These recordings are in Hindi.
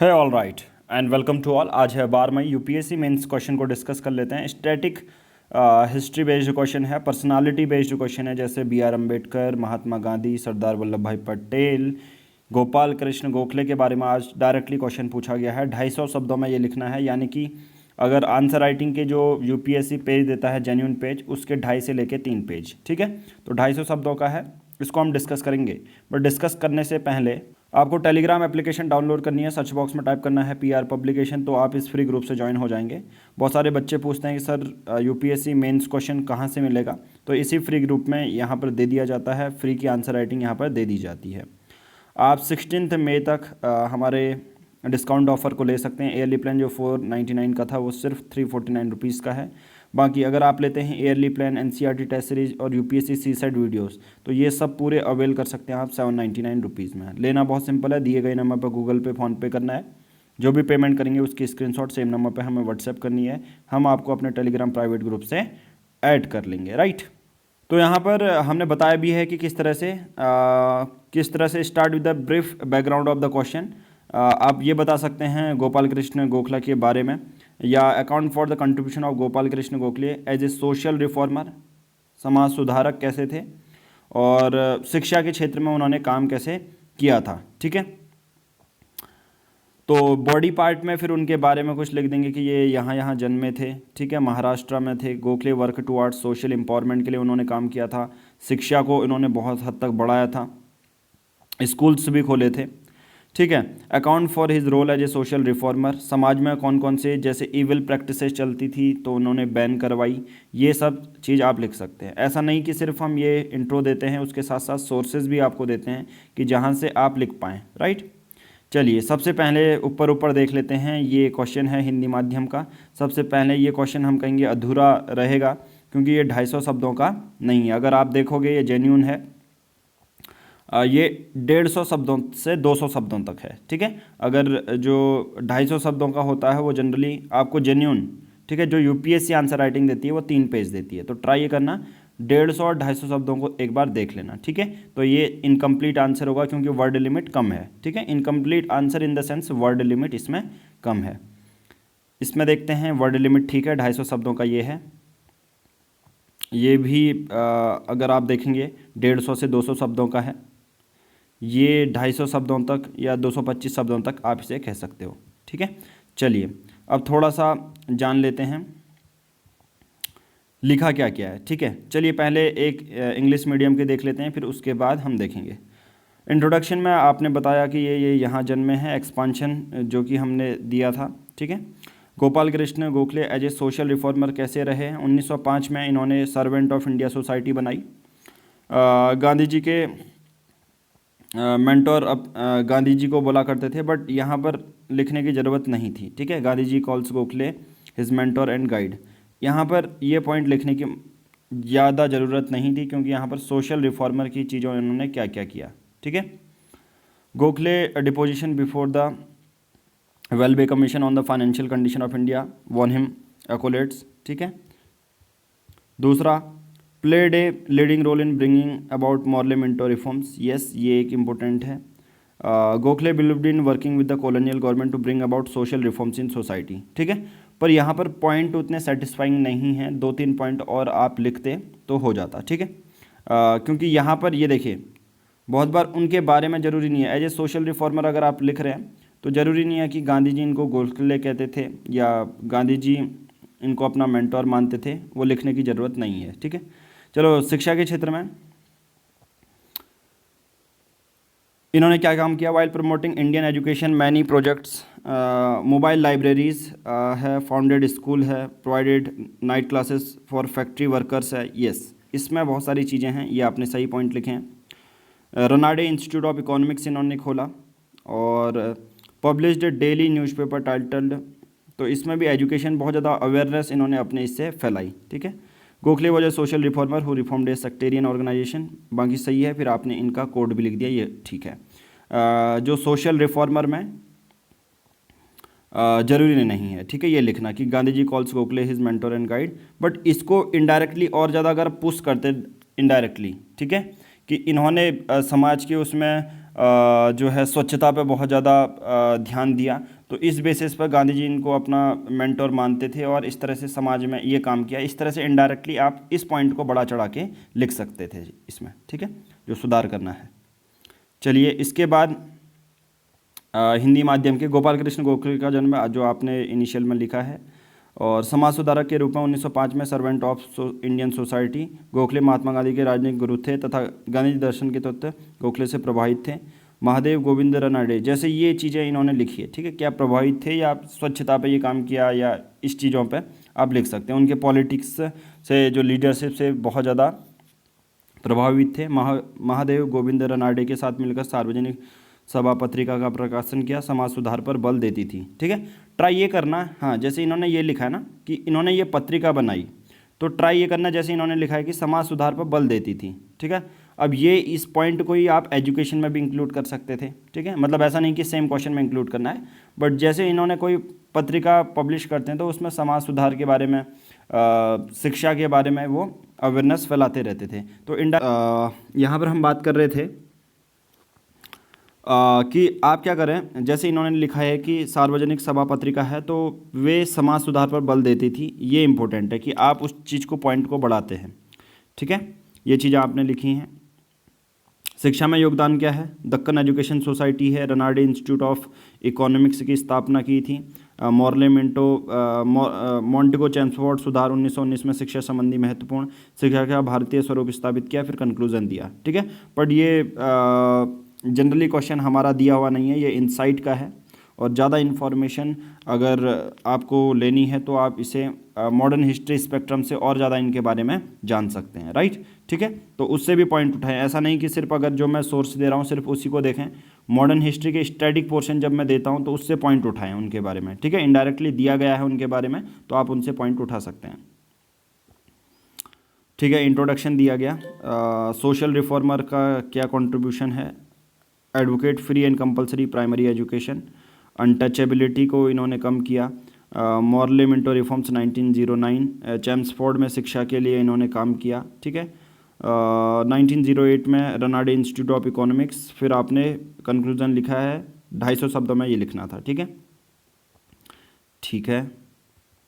है all right and welcome to all. आज है 12 मई। यूपीएससी मेंस क्वेश्चन को डिस्कस कर लेते हैं। स्टैटिक हिस्ट्री बेस्ड क्वेश्चन है, पर्सनालिटी बेस्ड क्वेश्चन है, जैसे बी आर अम्बेडकर, महात्मा गांधी, सरदार वल्लभ भाई पटेल, गोपाल कृष्ण गोखले के बारे में आज डायरेक्टली क्वेश्चन पूछा गया है। 250 शब्दों में ये लिखना है, यानी कि अगर आंसर राइटिंग के जो यूपीएससी पेज देता है जेन्यून पेज, उसके 2.5 से लेके 3 पेज, ठीक है। तो 250 शब्दों का है, इसको हम डिस्कस करेंगे। बट डिस्कस करने से पहले आपको टेलीग्राम एप्लीकेशन डाउनलोड करनी है। सर्च बॉक्स में टाइप करना है पीआर पब्लिकेशन, तो आप इस फ्री ग्रुप से ज्वाइन हो जाएंगे। बहुत सारे बच्चे पूछते हैं कि सर यूपीएससी मेंस क्वेश्चन कहाँ से मिलेगा, तो इसी फ्री ग्रुप में यहाँ पर दे दिया जाता है। फ्री की आंसर राइटिंग यहाँ पर दे दी जाती है। आप 16 मई तक हमारे डिस्काउंट ऑफर को ले सकते हैं। ईयरली प्लान जो 499 का था वो सिर्फ 349 रुपीज़ का है। बाकी अगर आप लेते हैं yearly plan, NCERT test series और यूपीएससी सी सेट वीडियोस, तो ये सब पूरे अवेल कर सकते हैं आप 799 रुपीज़ में। लेना बहुत सिंपल है, दिए गए नंबर पर गूगल पे, फ़ोन पे करना है। जो भी पेमेंट करेंगे उसकी स्क्रीनशॉट सेम नंबर पर हमें व्हाट्सएप करनी है। हम आपको अपने टेलीग्राम प्राइवेट ग्रुप से ऐड कर लेंगे, राइट। तो यहाँ पर हमने बताया भी है कि किस तरह से start with the brief background of the question. आप ये बता सकते हैं गोपाल कृष्ण गोखला के बारे में, या account for the contribution of Gopal Krishna Gokhale as a social reformer, समाज सुधारक कैसे थे, और शिक्षा के क्षेत्र में उन्होंने काम कैसे किया था, ठीक है। तो बॉडी पार्ट में फिर उनके बारे में कुछ लिख देंगे कि ये यहाँ जन्मे थे, ठीक है, महाराष्ट्र में थे। Gokhale work towards social empowerment के लिए उन्होंने काम किया था। शिक्षा को इन्होंने बहुत हद तक बढ़ाया था, स्कूल्स भी खोले थे, ठीक है। Account for his role as a social reformer, समाज में कौन कौन से जैसे इविल प्रैक्टिसेस चलती थी तो उन्होंने बैन करवाई। ये सब चीज़ आप लिख सकते हैं। ऐसा नहीं कि सिर्फ हम ये इंट्रो देते हैं, उसके साथ साथ सोर्सेज भी आपको देते हैं कि जहाँ से आप लिख पाएँ, राइट। चलिए सबसे पहले ऊपर देख लेते हैं। ये क्वेश्चन है हिंदी माध्यम का। सबसे पहले ये क्वेश्चन हम कहेंगे अधूरा रहेगा, क्योंकि ये 250 शब्दों का नहीं है। अगर आप देखोगे ये जेन्यून है। ये 150 शब्दों से 200 शब्दों तक है, ठीक है। अगर जो 250 शब्दों का होता है वो जनरली आपको जेन्यून, ठीक है, जो यूपीएससी आंसर राइटिंग देती है वो 3 पेज देती है। तो ट्राई करना 150 और 250 शब्दों को एक बार देख लेना, ठीक है। तो ये इनकम्प्लीट आंसर होगा क्योंकि वर्ड लिमिट कम है, ठीक है। Incomplete answer in the sense word limit इसमें कम है। इसमें देखते हैं वर्ड लिमिट, ठीक है, 250 शब्दों का ये है। ये भी अगर आप देखेंगे 150 से 200 शब्दों का है। ये 250 शब्दों तक या 225 शब्दों तक आप इसे कह सकते हो, ठीक है। चलिए अब थोड़ा सा जान लेते हैं लिखा क्या क्या है, ठीक है। चलिए पहले एक इंग्लिश मीडियम के देख लेते हैं, फिर उसके बाद हम देखेंगे। इंट्रोडक्शन में आपने बताया कि ये यहाँ जन्मे हैं। एक्सपांशन जो कि हमने दिया था, ठीक है। Gopal Krishna Gokhale as a social reformer कैसे रहे हैं। 1905 में इन्होंने सर्वेंट ऑफ इंडिया सोसाइटी बनाई। गांधी जी के मेंटोर अब गांधी जी को बोला करते थे, बट यहाँ पर लिखने की ज़रूरत नहीं थी, ठीक है। Gandhi ji calls Gokhale his mentor and guide. यहाँ पर ये पॉइंट लिखने की ज़्यादा ज़रूरत नहीं थी, क्योंकि यहाँ पर सोशल रिफॉर्मर की चीज़ों इन्होंने क्या क्या किया, ठीक है। Gokhale deposition before the Welby commission on the financial condition of India won him accolades, ठीक है। दूसरा, played a leading role in bringing about Morley Minto reforms. Yes, ये एक इम्पोर्टेंट है। Gokhale believed in working with the colonial government to bring about social reforms in society, ठीक है। पर यहाँ पर पॉइंट उतने सेटिस्फाइंग नहीं है। 2-3 पॉइंट और आप लिखते तो हो जाता, ठीक है। क्योंकि यहाँ पर ये देखिए, बहुत बार उनके बारे में ज़रूरी नहीं है। एज ए सोशल रिफॉर्मर अगर आप लिख रहे हैं तो ज़रूरी नहीं है कि गांधी जी इनको गोखले कहते थे या गांधी जी इनको अपना मेंटोर मानते थे, वो लिखने की ज़रूरत नहीं है, ठीक है। चलो शिक्षा के क्षेत्र में इन्होंने क्या काम किया। While promoting Indian education many projects, mobile libraries है, फाउंडेड स्कूल है, provided night classes for factory workers है। यस, इसमें बहुत सारी चीज़ें हैं, ये आपने सही पॉइंट लिखे हैं। रनाडे इंस्टीट्यूट ऑफ इकोनॉमिक्स इन्होंने खोला, और पब्लिश्ड डेली न्यूज़पेपर टाइटल्ड, तो इसमें भी एजुकेशन बहुत ज़्यादा अवेयरनेस इन्होंने अपने इससे फैलाई, ठीक है। Gokhale was a social reformer who reformed a sectarian organisation, बाकी सही है। फिर आपने इनका कोड भी लिख दिया, ये ठीक है। जो सोशल रिफॉर्मर में जरूरी नहीं है, ठीक है, ये लिखना कि Gandhi ji calls Gokhale his mentor and guide, but इसको इनडायरेक्टली और ज़्यादा अगर पुश करते इनडायरेक्टली, ठीक है, कि इन्होंने समाज के उसमें जो है स्वच्छता पे बहुत ज़्यादा ध्यान दिया। तो इस बेसिस पर गांधी जी इनको अपना मेंटोर मानते थे और इस तरह से समाज में ये काम किया। इस तरह से इनडायरेक्टली आप इस पॉइंट को बढ़ा चढ़ा के लिख सकते थे इसमें, ठीक है, जो सुधार करना है। चलिए, इसके बाद हिंदी माध्यम के गोपाल कृष्ण गोखले का जन्म, जो आपने इनिशियल में लिखा है, और समाज सुधारक के रूप में 1905 में servant of Indian society. Gokhale Mahatma Gandhi के राजनीतिक गुरु थे तथा गांधी दर्शन के तत्व गोखले से प्रभावित थे। महादेव गोविंद रनाडे, जैसे ये चीज़ें इन्होंने लिखी है, ठीक है, क्या प्रभावित थे या स्वच्छता पे ये काम किया या इस चीज़ों पे आप लिख सकते हैं। उनके पॉलिटिक्स से, जो लीडरशिप से बहुत ज़्यादा प्रभावित थे। महादेव गोविंद रनाडे के साथ मिलकर सार्वजनिक सभा पत्रिका का प्रकाशन किया, समाज सुधार पर बल देती थी, ठीक है। ट्राई ये करना, हाँ, जैसे इन्होंने ये लिखा है ना कि इन्होंने ये पत्रिका बनाई, तो ट्राई ये करना जैसे इन्होंने लिखा है कि समाज सुधार पर बल देती थी, ठीक है। अब ये इस पॉइंट को ही आप एजुकेशन में भी इंक्लूड कर सकते थे, ठीक है, मतलब ऐसा नहीं कि सेम क्वेश्चन में इंक्लूड करना है, बट जैसे इन्होंने कोई पत्रिका पब्लिश करते हैं तो उसमें समाज सुधार के बारे में, शिक्षा के बारे में वो अवेयरनेस फैलाते रहते थे। तो यहाँ पर हम बात कर रहे थे कि आप क्या करें, जैसे इन्होंने लिखा है कि सार्वजनिक सभा पत्रिका है तो वे समाज सुधार पर बल देती थी। ये इंपॉर्टेंट है कि आप उस चीज़ को, पॉइंट को बढ़ाते हैं, ठीक है। ये चीज़ें आपने लिखी हैं। शिक्षा में योगदान क्या है, दक्कन एजुकेशन सोसाइटी है, रनाडे इंस्टीट्यूट ऑफ इकोनॉमिक्स की स्थापना की थी, मॉन्टेगो चैम्सफोर्ड सुधार 1919 में शिक्षा संबंधी महत्वपूर्ण, शिक्षा का भारतीय स्वरूप स्थापित किया, फिर कंक्लूजन दिया, ठीक है। बट ये जनरली क्वेश्चन हमारा दिया हुआ नहीं है, ये इनसाइट का है, और ज़्यादा इन्फॉर्मेशन अगर आपको लेनी है तो आप इसे मॉडर्न हिस्ट्री स्पेक्ट्रम से और ज़्यादा इनके बारे में जान सकते हैं, राइट, ठीक है। तो उससे भी पॉइंट उठाएं, ऐसा नहीं कि सिर्फ अगर जो मैं सोर्स दे रहा हूँ सिर्फ उसी को देखें। मॉडर्न हिस्ट्री के स्टैटिक पोर्शन जब मैं देता हूँ तो उससे पॉइंट उठाएं उनके बारे में, ठीक है। इनडायरेक्टली दिया गया है उनके बारे में तो आप उनसे पॉइंट उठा सकते हैं, ठीक है। इंट्रोडक्शन दिया गया, सोशल रिफॉर्मर का क्या कंट्रीब्यूशन है, advocate free and compulsory primary education, untouchability को इन्होंने कम किया, मॉर्ले मिंटो रिफॉर्म्स 1909, चैम्सफोर्ड में शिक्षा के लिए इन्होंने काम किया, ठीक है। 1908 में रनाडे इंस्टीट्यूट ऑफ इकोनॉमिक्स, फिर आपने कंक्लूजन लिखा है 250 शब्दों में ये लिखना था, ठीक है, ठीक है।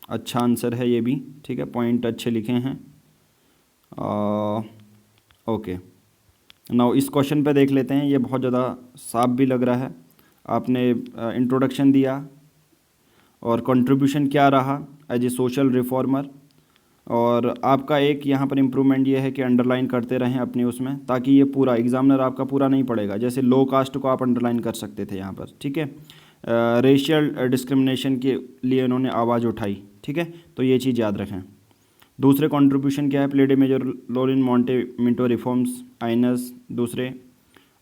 अच्छा आंसर है ये भी, ठीक है, पॉइंट अच्छे लिखे हैं। ओके, नाउ इस क्वेश्चन पे देख लेते हैं, ये बहुत ज़्यादा साफ भी लग रहा है। आपने इंट्रोडक्शन दिया और कंट्रीब्यूशन क्या रहा एज ए सोशल रिफॉर्मर, और आपका एक यहाँ पर इम्प्रूवमेंट ये है कि अंडरलाइन करते रहें अपने उसमें, ताकि ये पूरा एग्जामिनर आपका पूरा नहीं पड़ेगा। जैसे लो कास्ट को आप अंडरलाइन कर सकते थे यहाँ पर, ठीक है। रेशियल डिस्क्रिमिनेशन के लिए इन्होंने आवाज़ उठाई, ठीक है, तो ये चीज़ याद रखें। दूसरे कंट्रीब्यूशन क्या है, played a major role in Monte Minto reforms आइनस, दूसरे।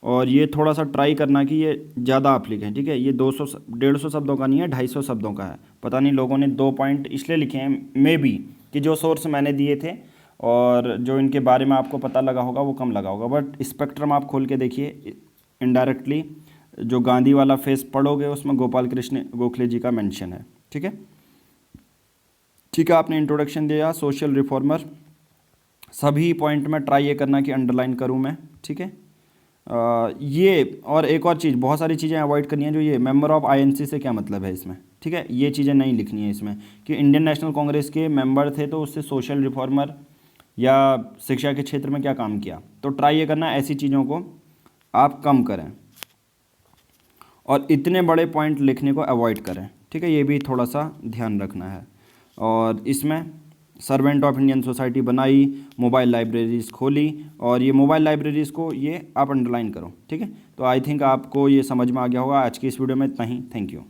और ये थोड़ा सा ट्राई करना कि ये ज़्यादा आप लिखें, ठीक है। ये 150 शब्दों का नहीं है, 250 शब्दों का है। पता नहीं लोगों ने 2 पॉइंट इसलिए लिखे हैं मे बी कि जो सोर्स मैंने दिए थे और जो इनके बारे में आपको पता लगा होगा वो कम लगा होगा, बट स्पेक्ट्रम आप खोल के देखिए, इनडायरेक्टली जो गांधी वाला फेस पढ़ोगे उसमें गोपाल कृष्ण गोखले जी का मेंशन है, ठीक है, ठीक है। आपने इंट्रोडक्शन दिया, सोशल रिफॉर्मर, सभी पॉइंट में ट्राई ये करना कि अंडरलाइन करूँ मैं, ठीक है। ये और एक और चीज़, बहुत सारी चीज़ें अवॉइड करनी है, जो ये मेंबर ऑफ आईएनसी से क्या मतलब है इसमें, ठीक है, ये चीज़ें नहीं लिखनी है इसमें कि इंडियन नेशनल कांग्रेस के मेंबर थे तो उससे सोशल रिफॉर्मर या शिक्षा के क्षेत्र में क्या काम किया। तो ट्राई ये करना ऐसी चीज़ों को आप कम करें और इतने बड़े पॉइंट लिखने को अवॉइड करें, ठीक है, ये भी थोड़ा सा ध्यान रखना है। और इसमें सर्वेंट ऑफ इंडियन सोसाइटी बनाई, मोबाइल लाइब्रेरीज़ खोली, और ये मोबाइल लाइब्रेरीज़ को ये आप अंडरलाइन करो, ठीक है। तो आई थिंक आपको ये समझ में आ गया होगा। आज की इस वीडियो में इतना ही, थैंक यू।